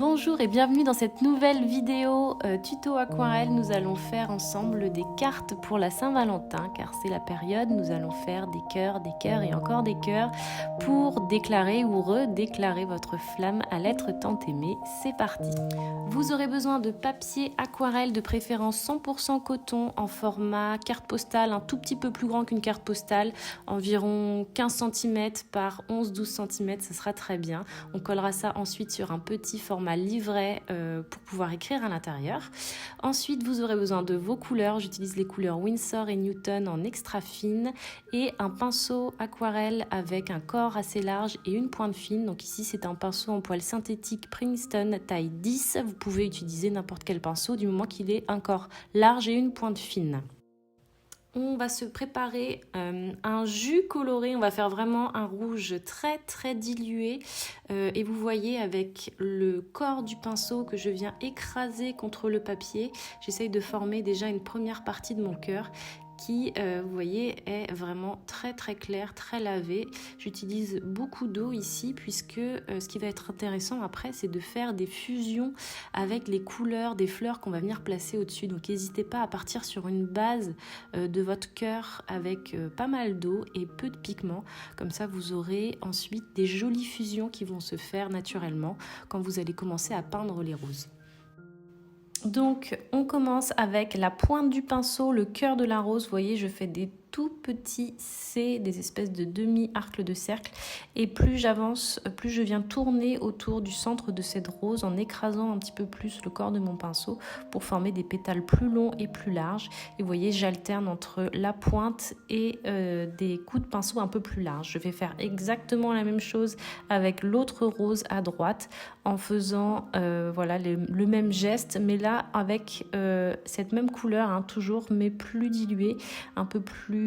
Bonjour et bienvenue dans cette nouvelle vidéo tuto aquarelle. Nous allons faire ensemble des cartes pour la Saint-Valentin car c'est la période. Nous allons faire des cœurs et encore des cœurs pour déclarer ou redéclarer votre flamme à l'être tant aimé. C'est parti. Vous aurez besoin de papier aquarelle de préférence 100% coton en format carte postale, un tout petit peu plus grand qu'une carte postale, environ 15 cm par 11-12 cm, ce sera très bien. On collera ça ensuite sur un petit format livret pour pouvoir écrire à l'intérieur. Ensuite, vous aurez besoin de vos couleurs. J'utilise les couleurs Winsor et Newton en extra fine et un pinceau aquarelle avec un corps assez large et une pointe fine. Donc ici, c'est un pinceau en poil synthétique Princeton taille 10. Vous pouvez utiliser n'importe quel pinceau du moment qu'il ait un corps large et une pointe fine. On va se préparer un jus coloré, on va faire vraiment un rouge très dilué et vous voyez avec le corps du pinceau que je viens écraser contre le papier, j'essaye de former déjà une première partie de mon cœur qui, vous voyez, est vraiment très clair, très lavé. J'utilise beaucoup d'eau ici puisque ce qui va être intéressant après, c'est de faire des fusions avec les couleurs des fleurs qu'on va venir placer au-dessus. Donc n'hésitez pas à partir sur une base de votre cœur avec pas mal d'eau et peu de pigments. Comme ça, vous aurez ensuite des jolies fusions qui vont se faire naturellement quand vous allez commencer à peindre les roses. Donc on commence avec la pointe du pinceau, le cœur de la rose. Vous voyez, je fais des tout petits C, des espèces de demi-arcs de cercle, et plus j'avance, plus je viens tourner autour du centre de cette rose en écrasant un petit peu plus le corps de mon pinceau pour former des pétales plus longs et plus larges. Et vous voyez, j'alterne entre la pointe et des coups de pinceau un peu plus larges. Je vais faire exactement la même chose avec l'autre rose à droite en faisant voilà, le même geste, mais là avec cette même couleur, hein, toujours, mais plus diluée, un peu plus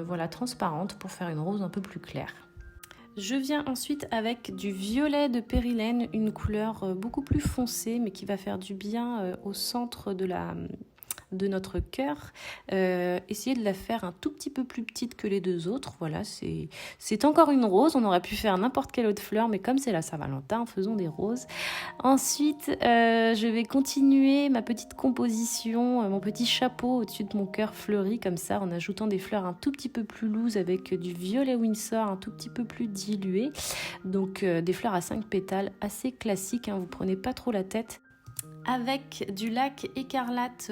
voilà, transparente pour faire une rose un peu plus claire. Je viens ensuite avec du violet de périlène, une couleur beaucoup plus foncée mais qui va faire du bien au centre de notre cœur. Essayez de la faire un tout petit peu plus petite que les deux autres. Voilà, c'est encore une rose. On aurait pu faire n'importe quelle autre fleur, mais comme c'est la Saint-Valentin, faisons des roses. Ensuite, je vais continuer ma petite composition, mon petit chapeau au-dessus de mon cœur fleuri, comme ça, en ajoutant des fleurs un tout petit peu plus lourdes avec du violet Winsor un tout petit peu plus dilué. Donc des fleurs à 5 pétales, assez classiques, hein, vous prenez pas trop la tête. Avec du lac écarlate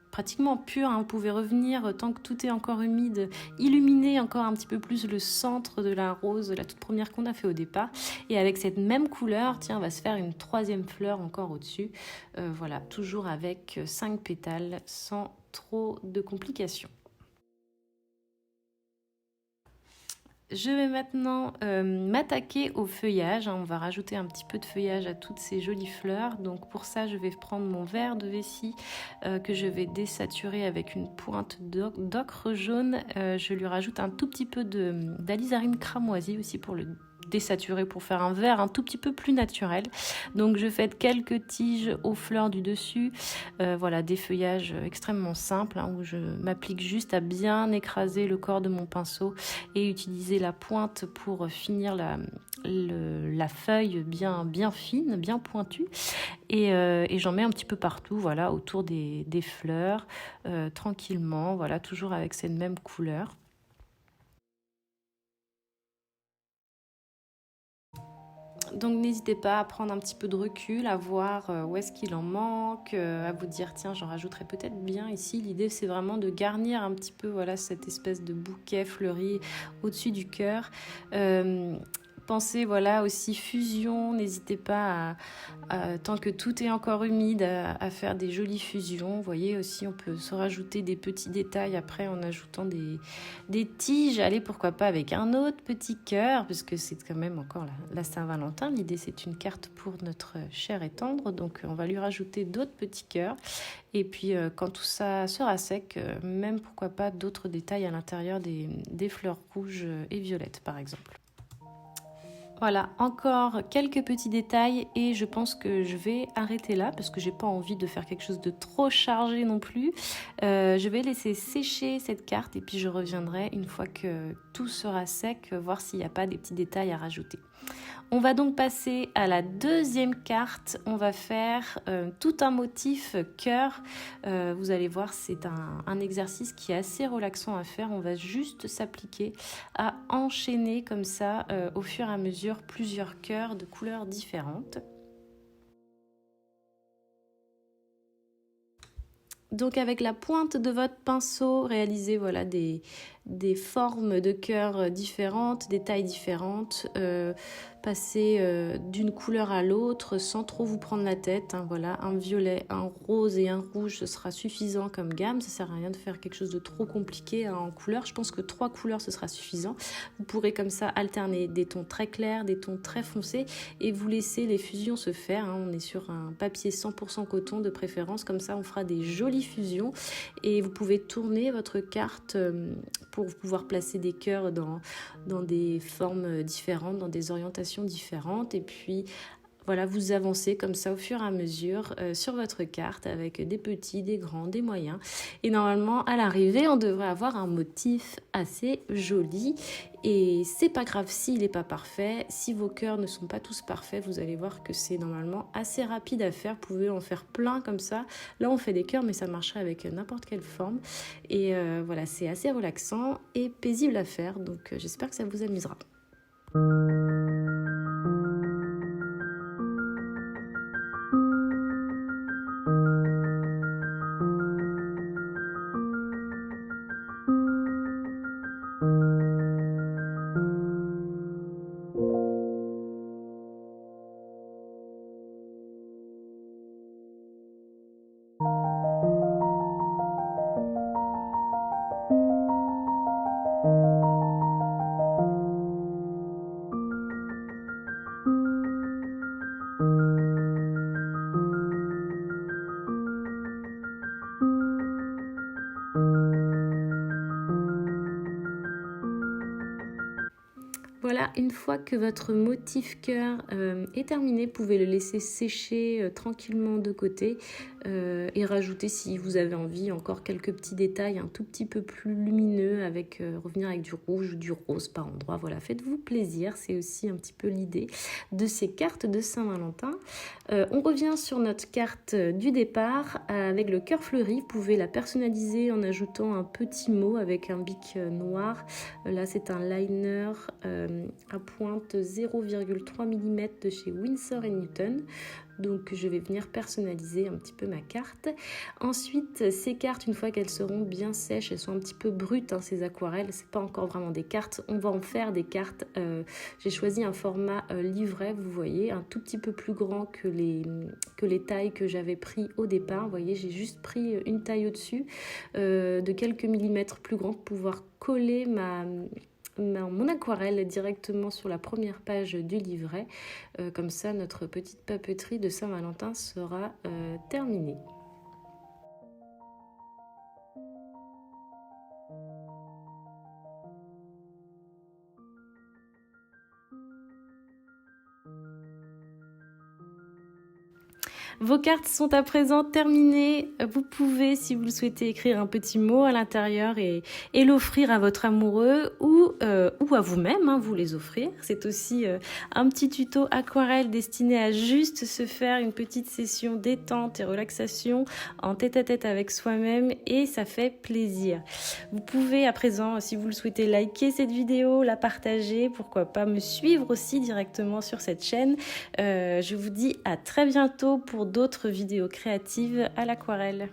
pratiquement pur, hein, vous pouvez revenir tant que tout est encore humide, illuminer encore un petit peu plus le centre de la rose, la toute première qu'on a fait au départ. Et avec cette même couleur, tiens, on va se faire une troisième fleur encore au-dessus. Voilà, toujours avec 5 pétales, sans trop de complications. Je vais maintenant m'attaquer au feuillage. On va rajouter un petit peu de feuillage à toutes ces jolies fleurs. Donc pour ça, je vais prendre mon verre de vessie que je vais désaturer avec une pointe d'ocre jaune. Je lui rajoute un tout petit peu d'alizarine cramoisie aussi pour le désaturer, pour faire un vert un tout petit peu plus naturel. Donc je fais quelques tiges aux fleurs du dessus. Voilà, des feuillages extrêmement simples, hein, où je m'applique juste à bien écraser le corps de mon pinceau et utiliser la pointe pour finir la feuille bien fine, bien pointue. Et j'en mets un petit peu partout, voilà, autour des fleurs, tranquillement, voilà, toujours avec cette même couleur. Donc n'hésitez pas à prendre un petit peu de recul, à voir où est-ce qu'il en manque, à vous dire tiens, j'en rajouterai peut-être bien ici. L'idée, c'est vraiment de garnir un petit peu, voilà, cette espèce de bouquet fleuri au-dessus du cœur. Pensez, voilà, aussi fusion, n'hésitez pas tant que tout est encore humide, à faire des jolies fusions. Vous voyez aussi, on peut se rajouter des petits détails après en ajoutant des tiges. Allez, pourquoi pas avec un autre petit cœur, parce que c'est quand même encore la Saint-Valentin. L'idée, c'est une carte pour notre cher et tendre, donc on va lui rajouter d'autres petits cœurs. Et puis, quand tout ça sera sec, même pourquoi pas d'autres détails à l'intérieur des fleurs rouges et violettes, par exemple. Voilà, encore quelques petits détails et je pense que je vais arrêter là parce que j'ai pas envie de faire quelque chose de trop chargé non plus. Je vais laisser sécher cette carte et puis je reviendrai une fois que tout sera sec, voir s'il n'y a pas des petits détails à rajouter. On va donc passer à la deuxième carte. On va faire tout un motif cœur. Vous allez voir, c'est un exercice qui est assez relaxant à faire. On va juste s'appliquer à enchaîner comme ça au fur et à mesure plusieurs cœurs de couleurs différentes. Donc avec la pointe de votre pinceau, réalisez voilà, des formes de cœur différentes, des tailles différentes. Passez d'une couleur à l'autre sans trop vous prendre la tête. Hein, voilà, un violet, un rose et un rouge, ce sera suffisant comme gamme. Ça sert à rien de faire quelque chose de trop compliqué hein, en couleur. Je pense que 3 couleurs, ce sera suffisant. Vous pourrez comme ça alterner des tons très clairs, des tons très foncés et vous laissez les fusions se faire. Hein. On est sur un papier 100% coton de préférence. Comme ça, on fera des jolies fusions et vous pouvez tourner votre carte pour pouvoir placer des cœurs dans des formes différentes, dans des orientations différentes et puis voilà, vous avancez comme ça au fur et à mesure sur votre carte avec des petits, des grands, des moyens. Et normalement, à l'arrivée, on devrait avoir un motif assez joli. Et c'est pas grave s'il n'est pas parfait. Si vos cœurs ne sont pas tous parfaits, vous allez voir que c'est normalement assez rapide à faire. Vous pouvez en faire plein comme ça. Là, on fait des cœurs, mais ça marcherait avec n'importe quelle forme. Et voilà, c'est assez relaxant et paisible à faire. Donc, j'espère que ça vous amusera. Voilà, une fois que votre motif cœur est terminé, vous pouvez le laisser sécher tranquillement de côté et rajouter si vous avez envie encore quelques petits détails un tout petit peu plus lumineux avec revenir avec du rouge ou du rose par endroit. Voilà, faites-vous plaisir, c'est aussi un petit peu l'idée de ces cartes de Saint-Valentin. On revient sur notre carte du départ avec le cœur fleuri. Vous pouvez la personnaliser en ajoutant un petit mot avec un bic noir. Là, c'est un liner à pointe 0,3 mm de chez Winsor & Newton. Donc je vais venir personnaliser un petit peu ma carte. Ensuite, ces cartes, une fois qu'elles seront bien sèches, elles sont un petit peu brutes, hein, ces aquarelles, c'est pas encore vraiment des cartes. On va en faire des cartes. J'ai choisi un format livret, vous voyez, un tout petit peu plus grand que les tailles que j'avais pris au départ. Vous voyez, j'ai juste pris une taille au-dessus de quelques millimètres plus grand pour pouvoir coller mon aquarelle directement sur la première page du livret. Comme ça, notre petite papeterie de Saint-Valentin sera terminée. Vos cartes sont à présent terminées. Vous pouvez, si vous le souhaitez, écrire un petit mot à l'intérieur et l'offrir à votre amoureux ou à vous-même, hein, vous les offrir. C'est aussi un petit tuto aquarelle destiné à juste se faire une petite session détente et relaxation en tête-à-tête avec soi-même et ça fait plaisir. Vous pouvez à présent, si vous le souhaitez, liker cette vidéo, la partager, pourquoi pas me suivre aussi directement sur cette chaîne. Je vous dis à très bientôt pour d'autres vidéos créatives à l'aquarelle.